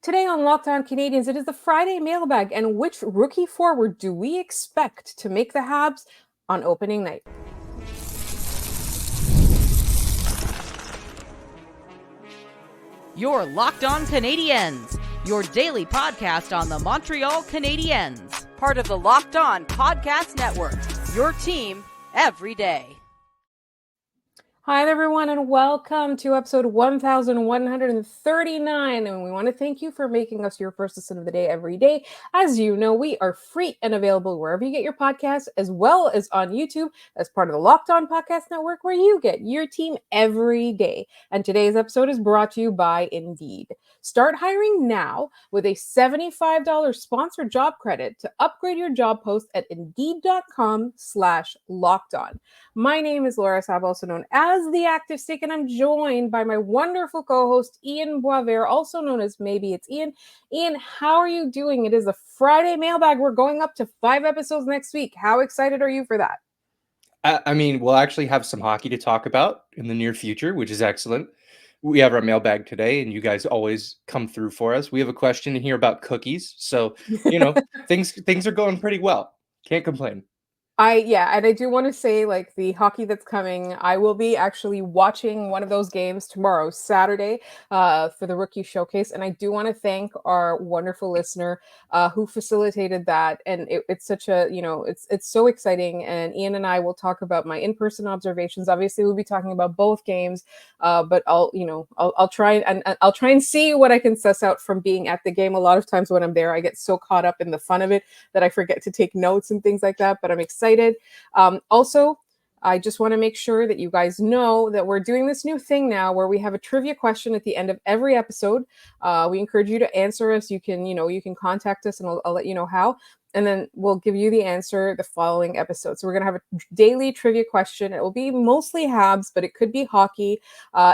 Today on Locked On Canadiens, it is the Friday Mailbag, and which rookie forward do we expect to make the Habs on opening night? You're Locked On Canadiens, your daily podcast on the Montreal Canadiens, part of the Locked On Podcast Network, your team every day. Hi, everyone, and welcome to episode 1139. And we want to thank you for making us your first listen of the day every day. As you know, we are free and available wherever you get your podcasts, as well as on YouTube as part of the Locked On Podcast Network, where you get your team every day. And today's episode is brought to you by Indeed. Start hiring now with a $75 sponsored job credit to upgrade your job post at Indeed.com/lockedon. My name is Laura Sab, also known as The Active Stick, and I'm joined by my wonderful co-host, Ian Boisvert, also known as Maybe It's Ian. Ian, how are you doing? It is a Friday Mailbag. We're going up to 5 episodes next week. How excited are you for that? I mean, we'll actually have some hockey to talk about in the near future, which is excellent. We have our mailbag today, and you guys always come through for us. We have a question in here about cookies. So, things are going pretty well. Can't complain. And I do want to say, like, the hockey that's coming, I will be actually watching one of those games tomorrow, Saturday, for the rookie showcase. And I do want to thank our wonderful listener who facilitated that. And it's such a, it's so exciting. And Ian and I will talk about my in-person observations. Obviously, we'll be talking about both games, but I'll try and I'll try and see what I can suss out from being at the game. A lot of times when I'm there, I get so caught up in the fun of it that I forget to take notes and things like that. But I'm excited. Also, I just want to make sure that you guys know that we're doing this new thing now where we have a trivia question at the end of every episode. We encourage you to answer us. You can contact us, and I'll let you know how. And then we'll give you the answer the following episode. So we're going to have a daily trivia question. It will be mostly Habs, but it could be hockey.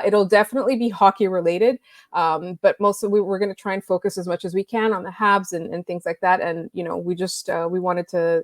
It'll definitely be hockey related. But mostly we're going to try and focus as much as we can on the Habs and things like that. And, we wanted to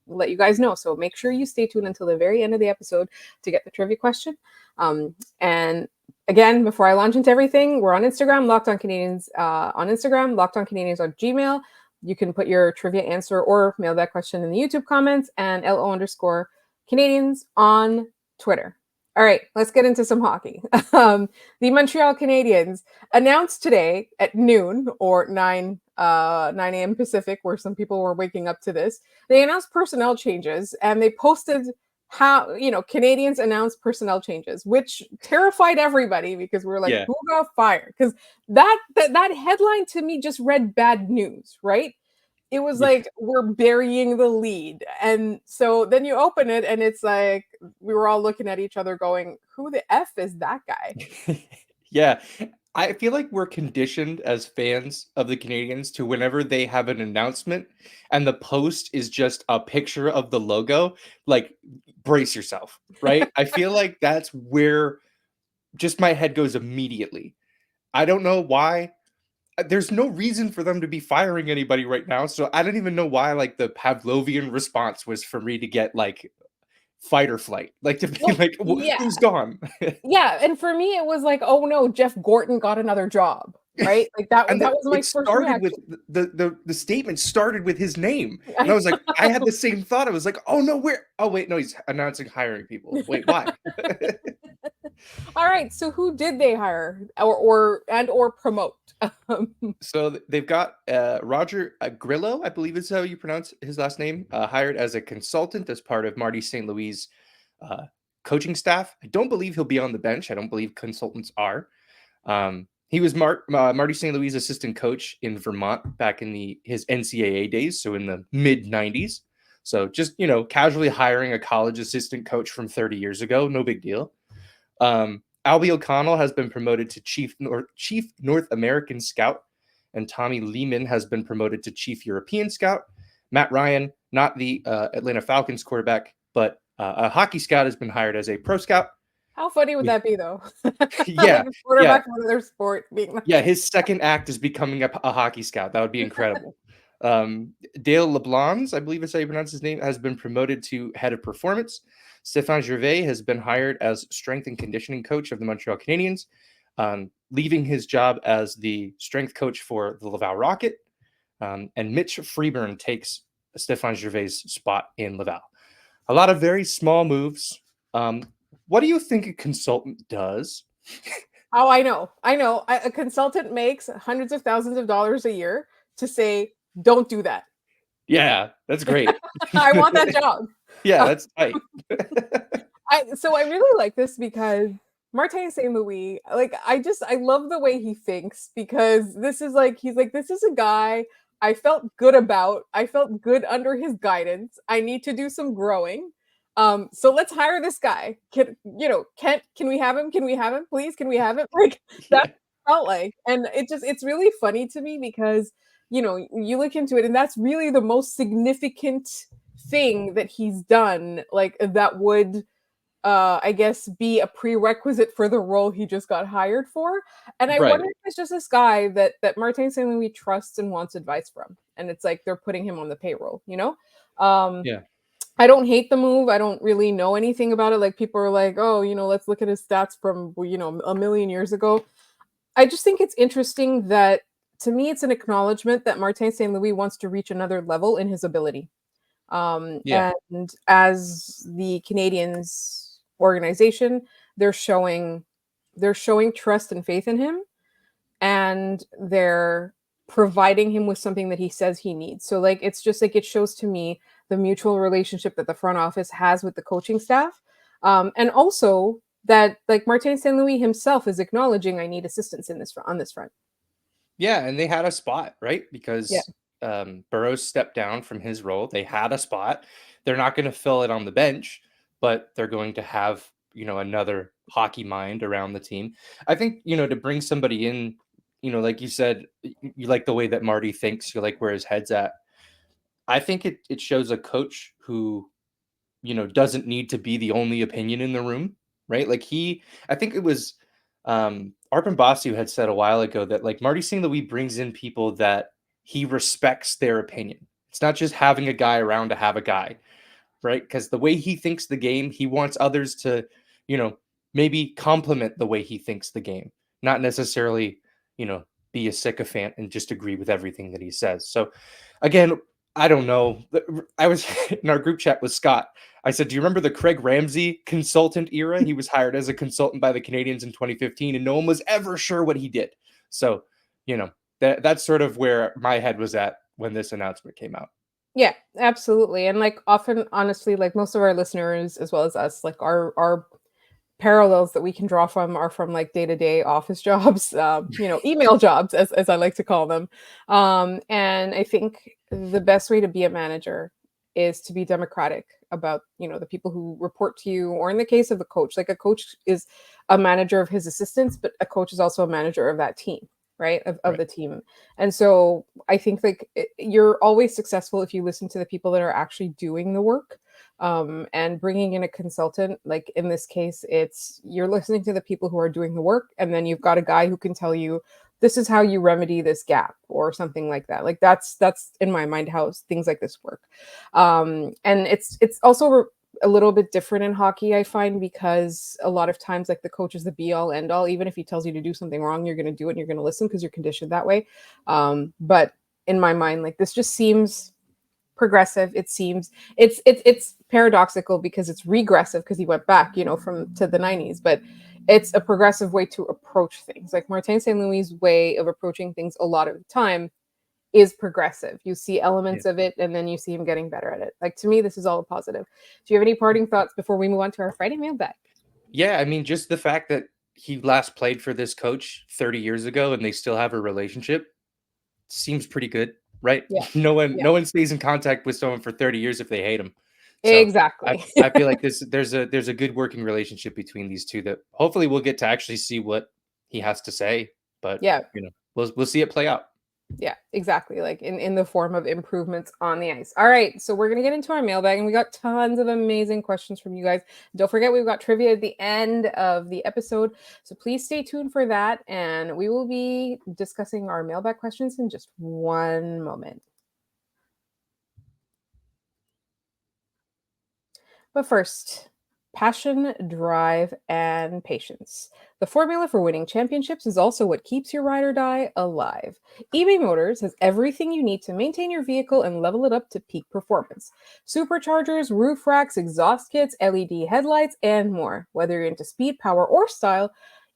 let you guys know. So make sure you stay tuned until the very end of the episode to get the trivia question. And again, before I launch into everything, we're on Instagram, Locked On Canadiens on Instagram, Locked On Canadiens on Gmail. You can put your trivia answer or mail that question in the YouTube comments, and LO_Canadiens on Twitter. All right, let's get into some hockey. The Montreal Canadiens announced today at noon or 9 a.m. Pacific, where some people were waking up to this. They announced personnel changes, and they posted how, Canadiens announced personnel changes, which terrified everybody because we were like, Who got fired? Because that headline to me just read bad news, right? It was like, we're burying the lead. And so then you open it and it's like, we were all looking at each other going, who the F is that guy? Yeah. I feel like we're conditioned as fans of the Canadiens to whenever they have an announcement and the post is just a picture of the logo, like, brace yourself, right? I feel like that's where just my head goes immediately. I don't know why. There's no reason for them to be firing anybody right now. So I don't even know why, like, the Pavlovian response was for me to get, like, fight or flight, like, to be who's gone? Yeah, and for me, it was like, oh no, Jeff Gorton got another job, right? Like that was my first reaction. The statement started with his name, and I was like, I had the same thought. I was like, oh no, he's announcing hiring people. Wait, why? All right, so who did they hire or promote? So they've got Roger Grillo, I believe is how you pronounce his last name, hired as a consultant as part of Marty St. Louis' coaching staff. I don't believe he'll be on the bench. I don't believe consultants are. He was Marty St. Louis' assistant coach in Vermont back in his NCAA days, so in the mid-90s. So just, casually hiring a college assistant coach from 30 years ago, no big deal. Albie O'Connell has been promoted to Chief North American Scout, and Tommy Lehman has been promoted to Chief European Scout. Matt Ryan, not the Atlanta Falcons quarterback, but a hockey scout, has been hired as a pro scout. How funny would that be, though? Yeah. Like a quarterback for their sport. His second act is becoming a hockey scout. That would be incredible. Dale LeBlanc, I believe is how you pronounce his name, has been promoted to head of performance. Stéphane Gervais has been hired as strength and conditioning coach of the Montreal Canadiens. leaving his job as the strength coach for the Laval Rocket. And Mitch Freeburn takes Stéphane Gervais' spot in Laval. A lot of very small moves. What do you think a consultant does? Oh, I know. A consultant makes hundreds of thousands of dollars a year to say, don't do that. Yeah, that's great. I want that job. Yeah, that's tight. So I really like this because Martin St. Louis, like I love the way he thinks, because this is like this is a guy I felt good about. I felt good under his guidance. I need to do some growing. So let's hire this guy. Can we have him? Can we have him? Please, can we have him? Like that felt like. And it's really funny to me because you look into it and that's really the most significant thing that he's done, like that would I guess be a prerequisite for the role he just got hired for. And I Right. wonder if it's just this guy that Martin St. Louis trusts and wants advice from. And it's like they're putting him on the payroll, Yeah. I don't hate the move. I don't really know anything about it. Like people are like, oh, let's look at his stats from a million years ago. I just think it's interesting that, to me, it's an acknowledgement that Martin St. Louis wants to reach another level in his ability. Yeah. And as the Canadiens organization, they're showing trust and faith in him, and they're providing him with something that he says he needs. So like it's just like it shows to me the mutual relationship that the front office has with the coaching staff. And also that like Martin St. Louis himself is acknowledging, I need assistance on this front. Yeah, and they had a spot, right? Yeah. Because Burrows stepped down from his role. They had a spot. They're not going to fill it on the bench, but they're going to have, another hockey mind around the team. I think, to bring somebody in, like you said, you like the way that Marty thinks, you like where his head's at. I think it shows a coach who, doesn't need to be the only opinion in the room, right? Like I think it was Arpon Basu had said a while ago that like Marty St. Louis brings in people that he respects their opinion. It's not just having a guy around to have a guy, right? Because the way he thinks the game, he wants others to, maybe complement the way he thinks the game, not necessarily, be a sycophant and just agree with everything that he says. So again, I don't know. I was in our group chat with Scott. I said, do you remember the Craig Ramsey consultant era? He was hired as a consultant by the Canadiens in 2015, and no one was ever sure what he did. So, that's sort of where my head was at when this announcement came out. Yeah, absolutely. And like often, honestly, like most of our listeners, as well as us, like our parallels that we can draw from are from like day-to-day office jobs, email jobs, as I like to call them. And I think the best way to be a manager is to be democratic about, the people who report to you, or in the case of a coach, like a coach is a manager of his assistants, but a coach is also a manager of that team, right? Of Right. the team. And so I think like you're always successful if you listen to the people that are actually doing the work. And bringing in a consultant, like in this case, you're listening to the people who are doing the work, and then you've got a guy who can tell you this is how you remedy this gap or something like that. Like that's in my mind how things like this work. And it's also a little bit different in hockey, I find, because a lot of times like the coach is the be all end all. Even if he tells you to do something wrong, you're going to do it and you're going to listen because you're conditioned that way. But in my mind, like this just seems progressive. It seems it's paradoxical because it's regressive because he went back, from to the 90s, but it's a progressive way to approach things. Like Martin St. Louis' way of approaching things a lot of the time is progressive. You see elements of it and then you see him getting better at it. Like to me, this is all positive. Do you have any parting thoughts before we move on to our Friday mailbag? Yeah, I mean, just the fact that he last played for this coach 30 years ago and they still have a relationship seems pretty good, right? Yeah. No Yeah. one stays in contact with someone for 30 years if they hate him. So Exactly. I feel like there's a good working relationship between these two that hopefully we'll get to actually see what he has to say. But Yeah. We'll see it play out. Yeah, exactly. Like in the form of improvements on the ice. All right. So we're going to get into our mailbag, and we got tons of amazing questions from you guys. Don't forget, we've got trivia at the end of the episode. So please stay tuned for that. And we will be discussing our mailbag questions in just one moment. But first, Passion, drive, and patience. The formula for winning championships is also what keeps your ride or die alive. eBay Motors has everything you need to maintain your vehicle and level it up to peak performance. Superchargers, roof racks, exhaust kits, LED headlights, and more. Whether you're into speed, power, or style,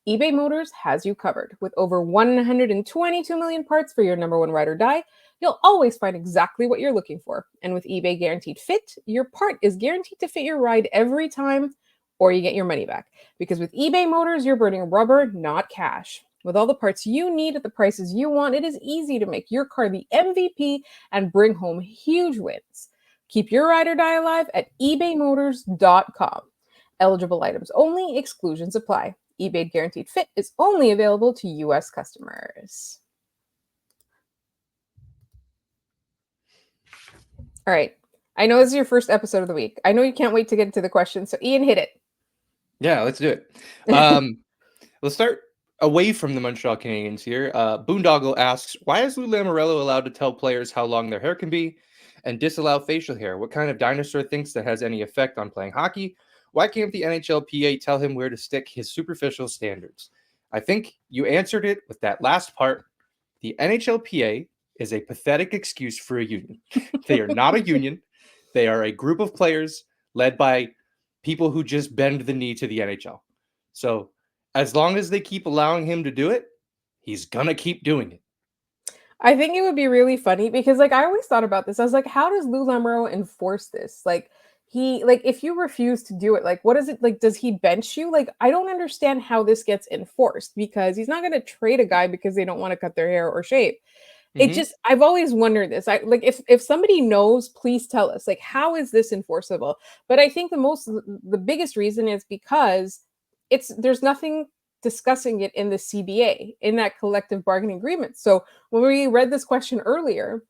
eBay Motors has you covered. With over 122 million parts for your number one ride or die, you'll always find exactly what you're looking for. And with eBay Guaranteed Fit, your part is guaranteed to fit your ride every time, or you get your money back. Because with eBay Motors, you're burning rubber, not cash. With all the parts you need at the prices you want, it is easy to make your car the MVP and bring home huge wins. Keep your ride or die alive at ebaymotors.com. Eligible items only, exclusions apply. eBay Guaranteed Fit is only available to U.S. customers. All right. I know this is your first episode of the week. I know you can't wait to get into the questions, so Ian, hit it. Yeah, let's do it. Let's start away from the Montreal Canadiens here. Boondoggle asks, why is Lou Lamarello allowed to tell players how long their hair can be and disallow facial hair? What kind of dinosaur thinks that has any effect on playing hockey? Why can't the NHLPA tell him where to stick his superficial standards? I think you answered it with that last part. The NHLPA is a pathetic excuse for a union. They are not a union. They are a group of players led by people who just bend the knee to the NHL. So as long as they keep allowing him to do it, he's going to keep doing it. I think it would be really funny because, like, I always thought about this. I was like, how does Lou Lamoriello enforce this? Like, if you refuse to do it, like, what is it? Like, does he bench you? Like, I don't understand how this gets enforced because he's not going to trade a guy because they don't want to cut their hair or shave. It just, I've always wondered this. I like if somebody knows, please tell us. Like, how is this enforceable? But I think the biggest reason is because there's nothing discussing it in the CBA, in that collective bargaining agreement. So when we read this question earlier,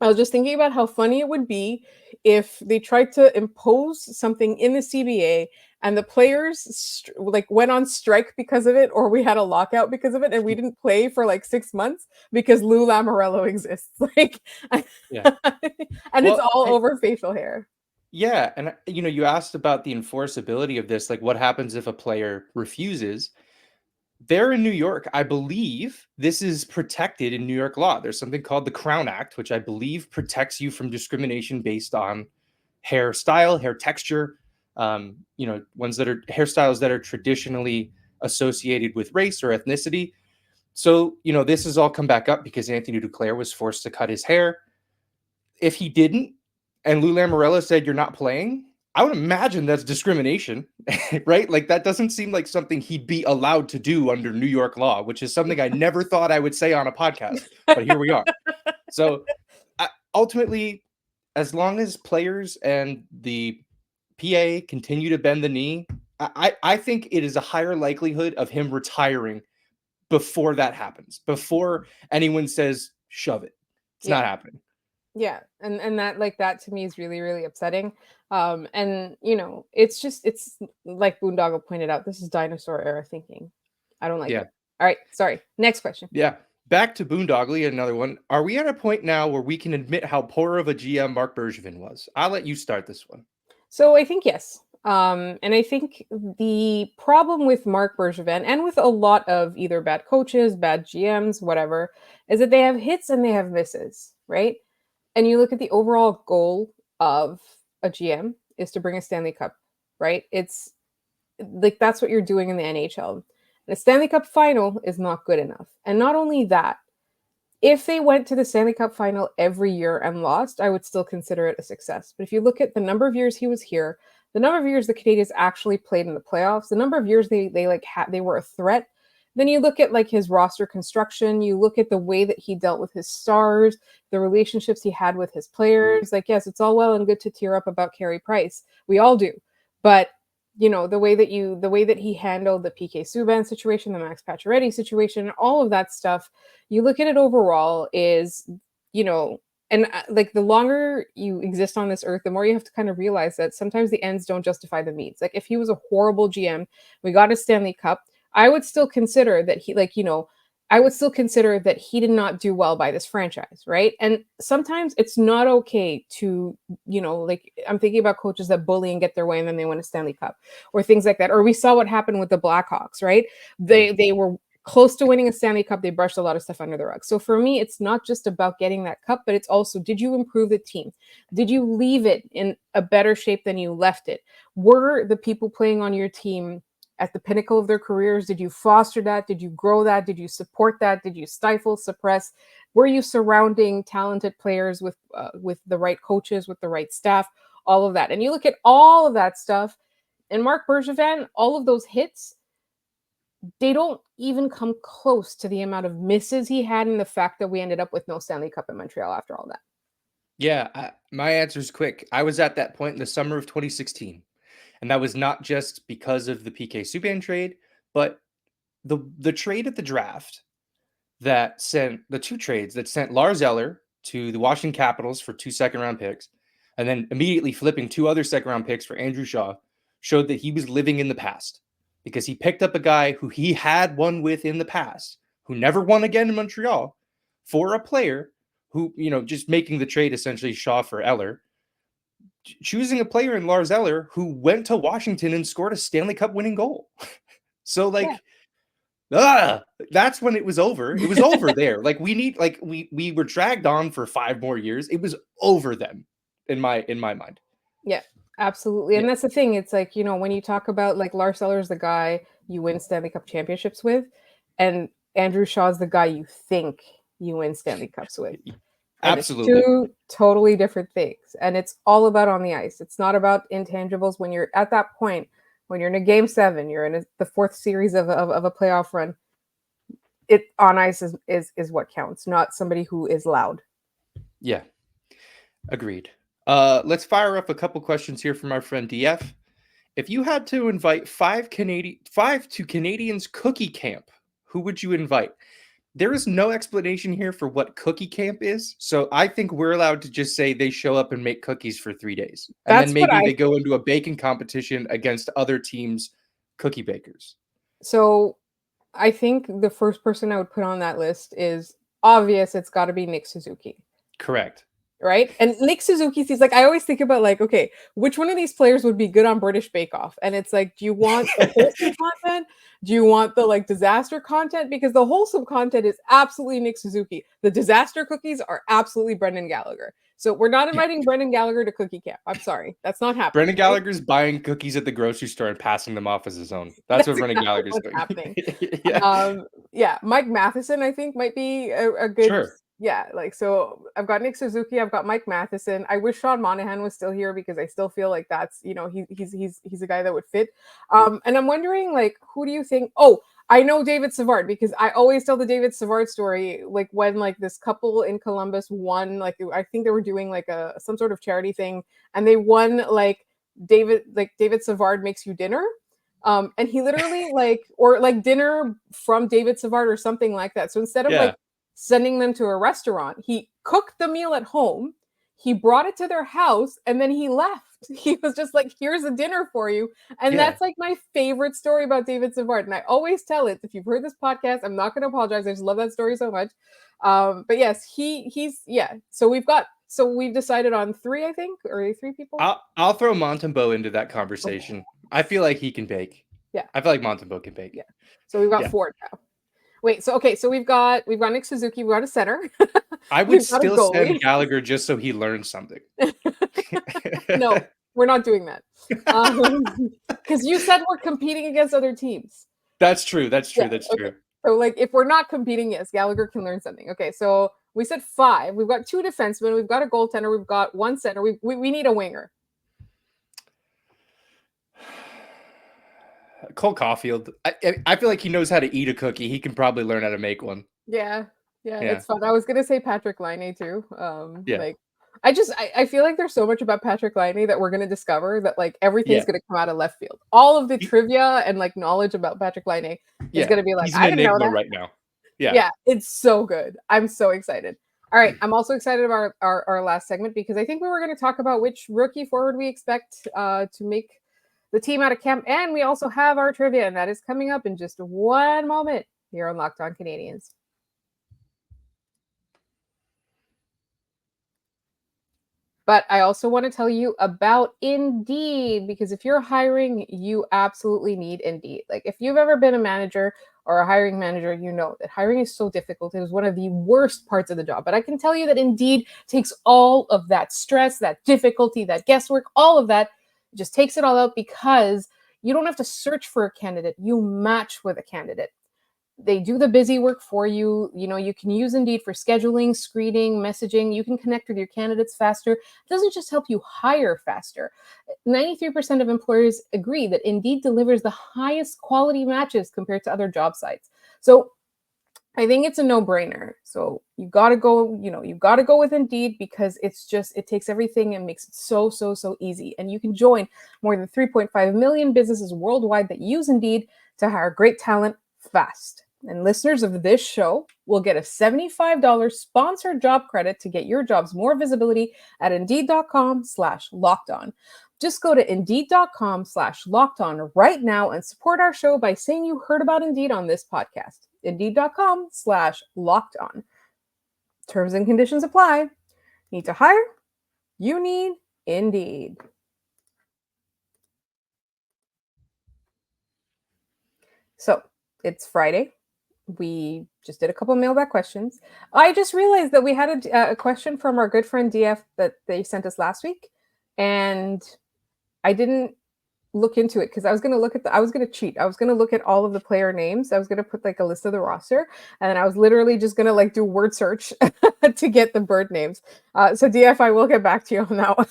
I was just thinking about how funny it would be if they tried to impose something in the CBA and the players went on strike because of it, or we had a lockout because of it, and we didn't play for like 6 months because Lou Lamoriello exists. Like, Yeah. and it's all over facial hair. Yeah, and you asked about the enforceability of this, like what happens if a player refuses. They're in New York. I believe this is protected in New York law. There's something called the Crown Act, which I believe protects you from discrimination based on hairstyle, hair texture, ones that are hairstyles that are traditionally associated with race or ethnicity. So, this has all come back up because Anthony Duclair was forced to cut his hair. If he didn't, and Lou Lamoriello said, you're not playing, I would imagine that's discrimination, right? Like, that doesn't seem like something he'd be allowed to do under New York law, which is something I never thought I would say on a podcast, but here we are. So ultimately, as long as players and the PA continue to bend the knee, I think it is a higher likelihood of him retiring before that happens, before anyone says, shove it. It's not happening. Yeah. And that to me is really, really upsetting. And it's like Boondoggle pointed out, this is dinosaur era thinking. I don't like it. All right. Sorry. Next question. Yeah. Back to Boondoggle, another one. Are we at a point now where we can admit how poor of a GM Marc Bergevin was? I'll let you start this one. So I think yes. And I think the problem with Marc Bergevin and with a lot of either bad coaches, bad GMs, whatever, is that they have hits and they have misses, right? And you look at the overall goal of a GM is to bring a Stanley Cup, right? It's like that's what you're doing in the NHL. And a Stanley Cup final is not good enough. And not only that, if they went to the Stanley Cup final every year and lost, I would still consider it a success. But if you look at the number of years he was here, the number of years the Canadiens actually played in the playoffs, the number of years they were a threat, then you look at like his roster construction, you look at the way that he dealt with his stars, the relationships he had with his players. Like, yes, it's all well and good to tear up about Carey Price. We all do. But, the way that he handled the PK Subban situation, the Max Pacioretty situation, all of that stuff, you look at it overall is, and like the longer you exist on this earth, the more you have to kind of realize that sometimes the ends don't justify the means. Like if he was a horrible GM, we got a Stanley Cup, I would still consider that he, I would still consider that he did not do well by this franchise, right? And sometimes it's not okay to, like I'm thinking about coaches that bully and get their way and then they win a Stanley Cup or things like that. Or we saw what happened with the Blackhawks, right? They were close to winning a Stanley Cup. They brushed a lot of stuff under the rug. So for me, it's not just about getting that cup, but it's also, did you improve the team? Did you leave it in a better shape than you left it? Were the people playing on your team at the pinnacle of their careers? Did you foster that? Did you grow that? Did you support that? Did you stifle, suppress? Were you surrounding talented players with the right coaches, with the right staff, all of that? And you look at all of that stuff, and Marc Bergevin, all of those hits, they don't even come close to the amount of misses he had and the fact that we ended up with no Stanley Cup in Montreal after all that. Yeah, my answer is quick. I was at that point in the summer of 2016. And that was not just because of the PK Subban trade, but the trade at the draft that sent the two trades that sent Lars Eller to the Washington Capitals for 2 second-round picks, and then immediately flipping 2 other second-round picks for Andrew Shaw, showed that he was living in the past because he picked up a guy who he had won with in the past, who never won again in Montreal, for a player who, just making the trade essentially Shaw for Eller, choosing a player in Lars Eller who went to Washington and scored a Stanley Cup winning goal. So that's when it was over. It was over there. We were dragged on for 5 more years. It was over then in my mind. Yeah, absolutely. And that's the thing. It's like, when you talk about like Lars Eller's the guy you win Stanley Cup championships with, and Andrew Shaw's the guy you think you win Stanley Cups with. And Absolutely. it's 2 totally different things. And it's all about on the ice. It's not about intangibles. When you're at that point, when you're in a game 7, you're in the 4th series of a playoff run, it on ice is what counts, not somebody who is loud. Yeah, agreed. Let's fire up a couple questions here from our friend DF. If you had to invite 5 to Canadiens cookie camp, who would you invite? There is no explanation here for what cookie camp is, so I think we're allowed to just say they show up and make cookies for 3 days. And then maybe they go into a baking competition against other teams' cookie bakers. So I think the first person I would put on that list is obvious. It's got to be Nick Suzuki. Correct. Right? And Nick Suzuki sees, like, I always think about, like, okay, which one of these players would be good on British Bake Off? And it's like, do you want the wholesome content? Do you want the, like, disaster content? Because the wholesome content is absolutely Nick Suzuki. The disaster cookies are absolutely Brendan Gallagher. So we're not inviting Brendan Gallagher to cookie camp. I'm sorry. That's not happening. Brendan Gallagher's buying cookies at the grocery store and passing them off as his own. That's what Brendan Gallagher's doing. Happening. Mike Matheson, I think, might be a good... Sure. Yeah, so I've got Nick Suzuki, I've got Mike Matheson. I wish Sean Monahan was still here because I still feel like that's, he's a guy that would fit. And I'm wondering, like, who do you think? Oh, I know David Savard, because I always tell the David Savard story, like when like this couple in Columbus won, like I think they were doing like some sort of charity thing, and they won like David Savard makes you dinner. And he literally or dinner from David Savard or something like that. So instead of sending them to a restaurant, he cooked the meal at home, he brought it to their house, and then he left. He was just like, here's a dinner for you. And that's like my favorite story about David Savard. And I always tell it. If you've heard this podcast, I'm not going to apologize. I just love that story so much. But yes, he's. So we've decided on 3, I think, or 3 people. I'll throw Montembeault into that conversation. Okay. I feel like he can bake. Yeah. I feel like Montembeault can bake. Yeah. So we've got 4 now. Wait, so we've got Nick Suzuki, we've got a center. I would still send Gallagher just so he learns something. No, we're not doing that. Because you said we're competing against other teams. That's true. True. So like if we're not competing, yes, Gallagher can learn something. Okay, so we said 5. We've got 2 defensemen, we've got a goaltender, we've got 1 center, we need a winger. Cole Caulfield. I feel like he knows how to eat a cookie. He can probably learn how to make one. Yeah, it's fun. I was gonna say Patrick Laine too. I feel like there's so much about Patrick Laine that we're gonna discover that like everything's gonna come out of left field. All of the trivia and like knowledge about Patrick Laine is gonna be like, he's an enigma right now. Yeah, it's so good. I'm so excited. All right, I'm also excited about our last segment because I think we were going to talk about which rookie forward we expect to make the team out of camp, and we also have our trivia, and that is coming up in just one moment here on Locked On Canadiens. But I also want to tell you about Indeed, because if you're hiring, you absolutely need Indeed. Like if you've ever been a manager or a hiring manager, you know that hiring is so difficult. It is one of the worst parts of the job. But I can tell you that Indeed takes all of that stress, that difficulty, that guesswork, all of that, just takes it all out, because you don't have to search for a candidate. You match with a candidate. They do the busy work for you. You know, you can use Indeed for scheduling, screening, messaging. You can connect with your candidates faster. It doesn't just help you hire faster. 93% of employers agree that Indeed delivers the highest quality matches compared to other job sites. So I think it's a no-brainer. So you got to go, you got to go with Indeed, because it takes everything and makes it so easy. And you can join more than 3.5 million businesses worldwide that use Indeed to hire great talent fast. And listeners of this show will get a $75 sponsored job credit to get your jobs more visibility at Indeed.com/locked-on. Just go to Indeed.com/locked-on right now and support our show by saying you heard about Indeed on this podcast. Indeed.com/locked-on. Terms and conditions apply. Need to hire? You need Indeed. So it's Friday. We just did a couple mailbag questions. I just realized that we had a question from our good friend DF that they sent us last week, and I didn't look into it because I was going to cheat. I was going to look at all of the player names. I was going to put like a list of the roster, and I was literally just going to like do word search to get the bird names. So DF, I will get back to you on that one.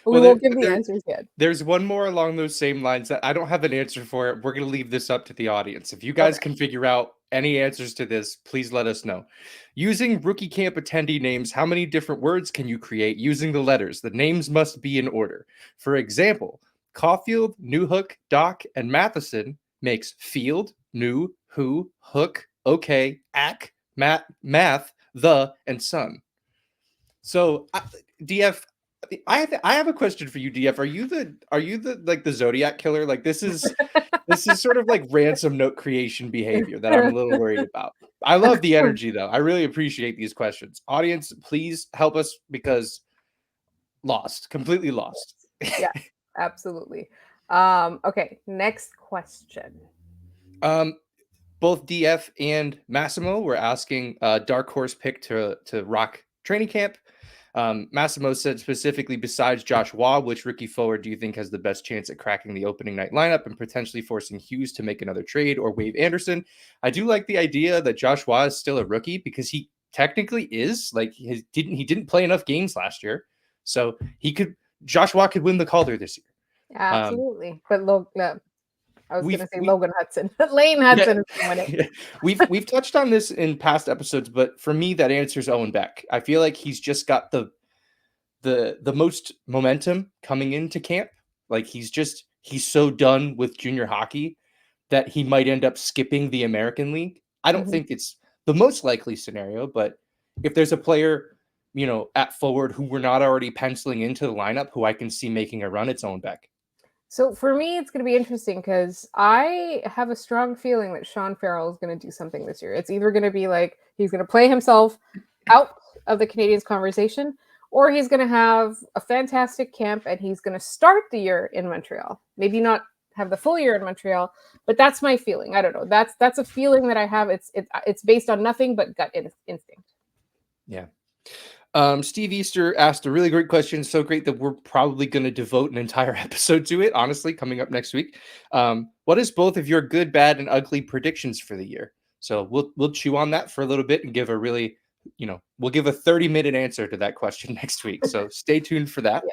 We won't give the answers yet. There's one more along those same lines that I don't have an answer for it. We're going to leave this up to the audience. If you guys can figure out any answers to this, please let us know. Using rookie camp attendee names, how many different words can you create using the letters? The names must be in order. For example, Caulfield, Newhook, Doc, and Matheson makes field, new, who, hook, okay, ack, math, the, and son. So, DF, I have a question for you, DF. Are you the like the Zodiac killer? Like this is sort of like ransom note creation behavior that I'm a little worried about. I love the energy though. I really appreciate these questions. Audience, please help us because completely lost. Yeah, absolutely. Okay, next question. Both DF and Massimo were asking dark horse pick to rock training camp. Massimo said specifically, besides Josh Waugh, which rookie forward do you think has the best chance at cracking the opening night lineup and potentially forcing Hughes to make another trade or waive Anderson? I do like the idea that Josh Waugh is still a rookie because he technically is. Like he didn't play enough games last year, so Josh Waugh could win the Calder this year. Absolutely, but I was going to say Logan Hudson. Lane Hudson is winning. Yeah. We've touched on this in past episodes, but for me, that answer is Owen Beck. I feel like he's just got the most momentum coming into camp. Like he's so done with junior hockey that he might end up skipping the American League. I don't think it's the most likely scenario, but if there's a player, at forward who we're not already penciling into the lineup, who I can see making a run, it's Owen Beck. So for me, it's going to be interesting because I have a strong feeling that Sean Farrell is going to do something this year. It's either going to be like he's going to play himself out of the Canadiens conversation, or he's going to have a fantastic camp and he's going to start the year in Montreal. Maybe not have the full year in Montreal, but that's my feeling. I don't know. That's a feeling that I have. It's based on nothing but gut instinct. Yeah. Steve Easter asked a really great question. So great that we're probably going to devote an entire episode to it, honestly, coming up next week. What is both of your good, bad, and ugly predictions for the year? So we'll chew on that for a little bit and give a really, we'll give a 30-minute answer to that question next week. So stay tuned for that.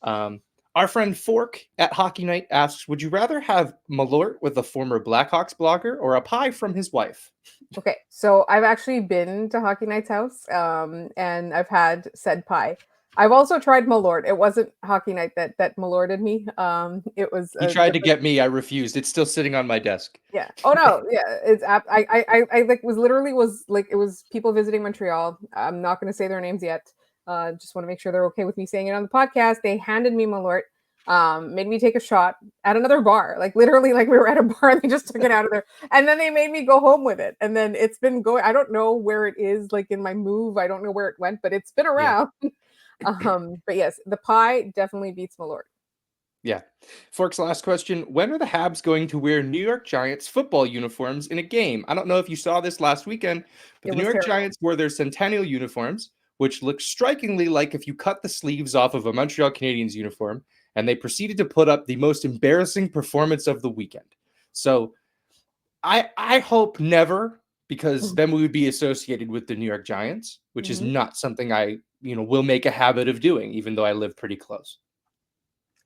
Yeah. Our friend Fork at Hockey Night asks, would you rather have Malort with a former Blackhawks blogger or a pie from his wife? Okay, so I've actually been to Hockey Night's house, and I've had said pie. I've also tried Malort. It wasn't Hockey Night that Malorted me. It was. He tried to get me. I refused. It's still sitting on my desk. Yeah. Oh no. Yeah. It's. I like it was people visiting Montreal. I'm not going to say their names yet. Just want to make sure they're okay with me saying it on the podcast. They handed me Malort. Made me take a shot at another bar, like literally like we were at a bar and they just took it out of there, and then they made me go home with it, and then it's been going. I don't know where it is, like in my move, I don't know where it went, but it's been around. Yeah. But yes, the pie definitely beats Malort. Yeah. Fork's last question. When are the Habs going to wear New York Giants football uniforms in a game? I don't know if you saw this last weekend, but It the New was York terrible. Giants wore their Centennial uniforms, which look strikingly like if you cut the sleeves off of a Montreal Canadiens uniform, and they proceeded to put up the most embarrassing performance of the weekend. So I hope never, because then we would be associated with the New York Giants, which is Mhm. not something I will make a habit of doing, even though I live pretty close.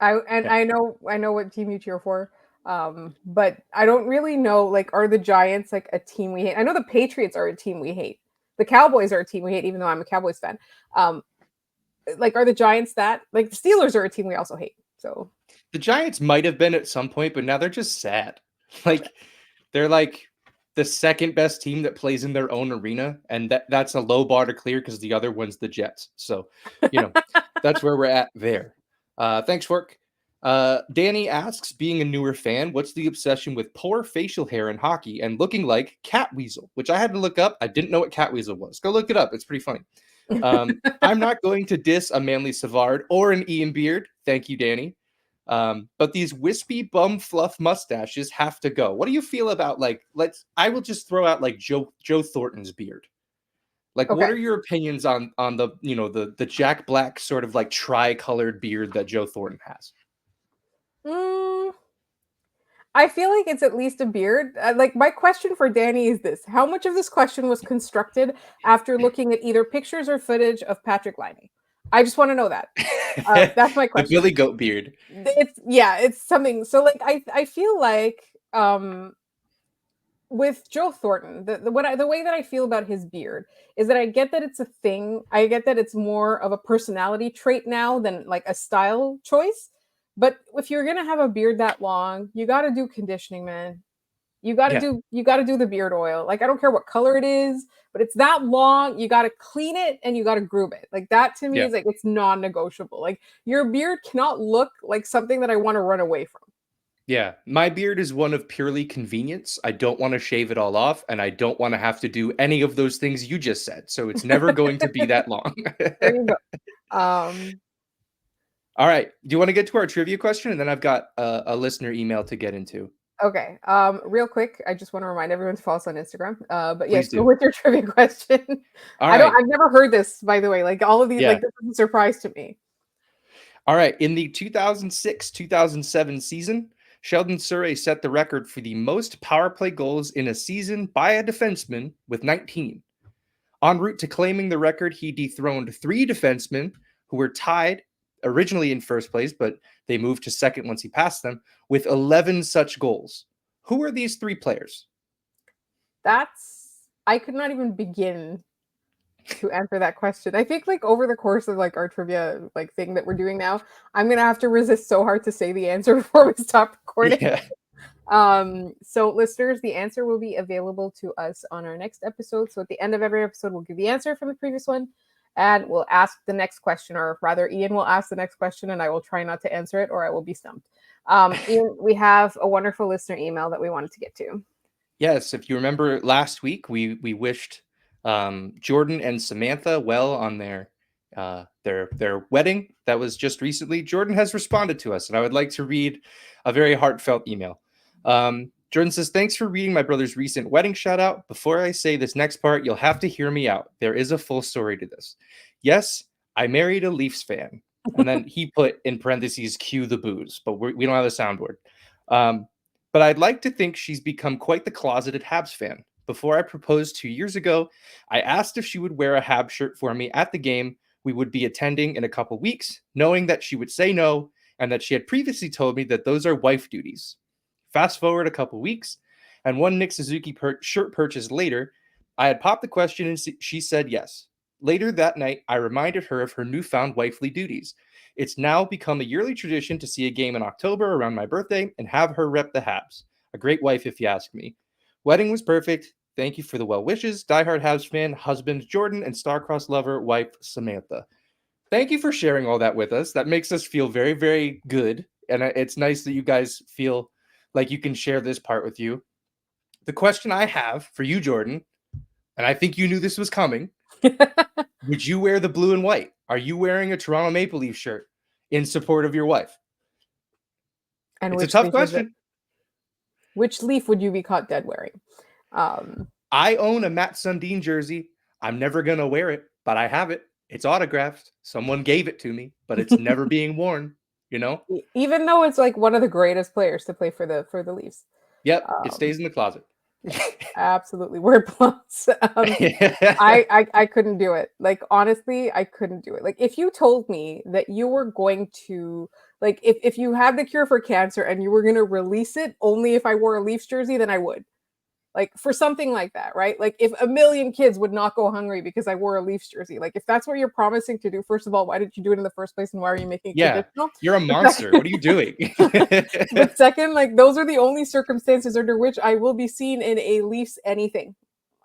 Yeah. I know what team you cheer for. But I don't really know, like, are the Giants like a team we hate? I know the Patriots are a team we hate. The Cowboys are a team we hate, even though I'm a Cowboys fan. Um, like, are the Giants that? Like, the Steelers are a team we also hate. So The Giants might have been at some point, but now they're just sad. Like they're like the second best team that plays in their own arena, and that's a low bar to clear because the other one's the Jets. So, you know, that's where we're at there. Thanks, Fork. Danny asks, being a newer fan, what's the obsession with poor facial hair in hockey and looking like Cat Weasel? Which I had to look up. I didn't know what Cat Weasel was. Go look it up. It's pretty funny. I'm not going to diss a Manly Savard or an Ian Beard. Thank you, Danny. But these wispy bum fluff mustaches have to go. What do you feel about I will just throw out like Joe Thornton's beard. Like, what okay. are your opinions on the Jack Black sort of like tri-colored beard that Joe Thornton has? Mm, I feel like it's at least a beard. Like, my question for Danny is this: how much of this question was constructed after looking at either pictures or footage of Patrick Laine? I just want to know that. That's my The question. Billy Goat beard. It's something. So, like, I feel like with Joe Thornton, the way that I feel about his beard is that I get that it's a thing. I get that it's more of a personality trait now than like a style choice. But if you're gonna have a beard that long, you got to do conditioning, man. Yeah. You got to do the beard oil. Like, I don't care what color it is, but it's that long. You got to clean it and you got to groom it. Like, that to me Yeah. is like, it's non-negotiable. Like, your beard cannot look like something that I want to run away from. Yeah, my beard is one of purely convenience. I don't want to shave it all off, and I don't want to have to do any of those things you just said. So it's never going to be that long. There you go. All right. Do you want to get to our trivia question? And then I've got a listener email to get into. Okay. Real quick, I just want to remind everyone to follow us on Instagram. But Please yes, go do. with your trivia question. All right. I've never heard this, by the way. Like, all of these, Yeah. like, this is a surprise to me. All right. In the 2006-2007 season, Sheldon Surrey set the record for the most power play goals in a season by a defenseman with 19. En route to claiming the record, he dethroned 3 defensemen who were tied originally in first place, but they moved to second once he passed them, with 11 such goals. Who are these 3 players? I could not even begin to answer that question. I think, like, over the course of like our trivia like thing that we're doing now, I'm gonna have to resist so hard to say the answer before we stop recording. Yeah. So listeners, the answer will be available to us on our next episode. So at the end of every episode, we'll give the answer from the previous one, and we'll ask the next question, or rather, Ian will ask the next question, and I will try not to answer it, or I will be stumped. Ian, we have a wonderful listener email that we wanted to get to. Yes, if you remember last week, we wished Jordan and Samantha well on their wedding that was just recently. Jordan has responded to us, and I would like to read a very heartfelt email. Jordan says, "Thanks for reading my brother's recent wedding shout out. Before I say this next part, you'll have to hear me out. There is a full story to this. Yes, I married a Leafs fan." And then he put in parentheses, cue the booze, but we don't have a soundboard. But I'd like to think she's become quite the closeted Habs fan. Before I proposed 2 years ago, I asked if she would wear a Habs shirt for me at the game we would be attending in a couple weeks, knowing that she would say no and that she had previously told me that those are wife duties. Fast forward a couple weeks, and one Nick Suzuki shirt purchase later, I had popped the question and she said yes. Later that night, I reminded her of her newfound wifely duties. It's now become a yearly tradition to see a game in October around my birthday and have her rep the Habs. A great wife, if you ask me. Wedding was perfect. Thank you for the well wishes. Diehard Habs fan, husband Jordan, and star-crossed lover, wife Samantha. Thank you for sharing all that with us. That makes us feel very, very good. And it's nice that you guys feel like you can share this part with you. The question I have for you, Jordan, and I think you knew this was coming. Would you wear the blue and white? Are you wearing a Toronto Maple Leaf shirt in support of your wife? And it's a tough question. Which Leaf would you be caught dead wearing? I own a Matt Sundin jersey. I'm never going to wear it, but I have it. It's autographed. Someone gave it to me, but it's never being worn, you know? Even though it's like one of the greatest players to play for the Leafs. Yep, it stays in the closet. Absolutely. Word plus. I couldn't do it. Like, honestly, I couldn't do it. Like, if you told me that you were going to, like, if you had the cure for cancer and you were going to release it only if I wore a Leafs jersey, then I would. Like, for something like that, right? Like, if a million kids would not go hungry because I wore a Leafs jersey, like, if that's what you're promising to do, first of all, why did you do it in the first place, and why are you making it conditional? You're a monster. What are you doing? But second, like, those are the only circumstances under which I will be seen in a Leafs anything.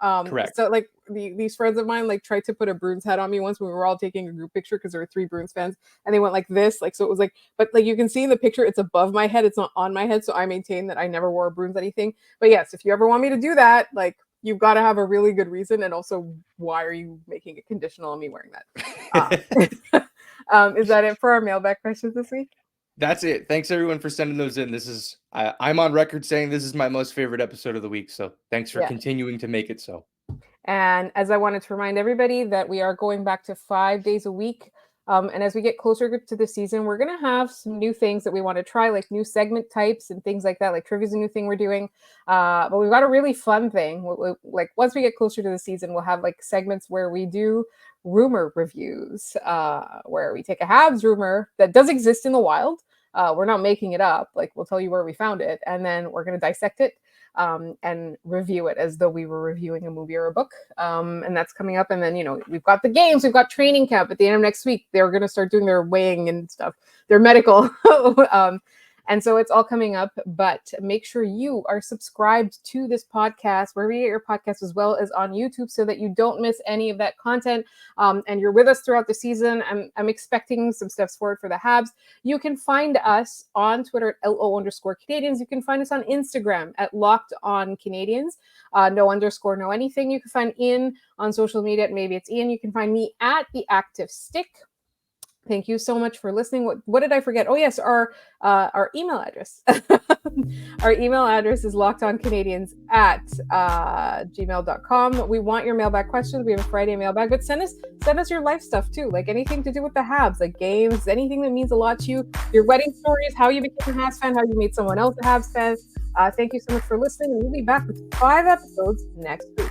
Correct. So, like, these friends of mine, like, tried to put a Bruins hat on me once when we were all taking a group picture because there were 3 Bruins fans, and they went like this, like, so it was like, but like you can see in the picture, it's above my head, it's not on my head, so I maintain that I never wore a Bruins anything. But yes, if you ever want me to do that, like, you've got to have a really good reason, and also, why are you making it conditional on me wearing that? Is that it for our mailbag questions this week? That's it. Thanks everyone for sending those in. This is I'm on record saying this is my most favorite episode of the week. So thanks for continuing to make it so. And as I wanted to remind everybody that we are going back to 5 days a week. And as we get closer to the season, we're going to have some new things that we want to try, like new segment types and things like that. Like trivia is a new thing we're doing. But we've got a really fun thing. Like once we get closer to the season, we'll have like segments where we do rumor reviews, where we take a Habs rumor that does exist in the wild. We're not making it up. Like, we'll tell you where we found it, and then we're going to dissect it and review it as though we were reviewing a movie or a book. And that's coming up. And then, you know, we've got the games, we've got training camp at the end of next week. They're going to start doing their weighing and stuff, their medical. And so it's all coming up, but make sure you are subscribed to this podcast, wherever you get your podcast, as well as on YouTube, so that you don't miss any of that content. And you're with us throughout the season. I'm expecting some steps forward for the Habs. You can find us on Twitter at LO_Canadiens. You can find us on Instagram at Locked On Canadiens. No underscore, no anything. You can find Ian on social media. Maybe it's Ian. You can find me at The Active Stick. Thank you so much for listening. What did I forget? Oh, yes, our email address. Our email address is lockedOnCanadiens@gmail.com. We want your mailbag questions. We have a Friday mailbag, but send us your life stuff too, like anything to do with the Habs, like games, anything that means a lot to you, your wedding stories, how you became a Habs fan, how you made someone else a Habs fan. Thank you so much for listening, and we'll be back with 5 episodes next week.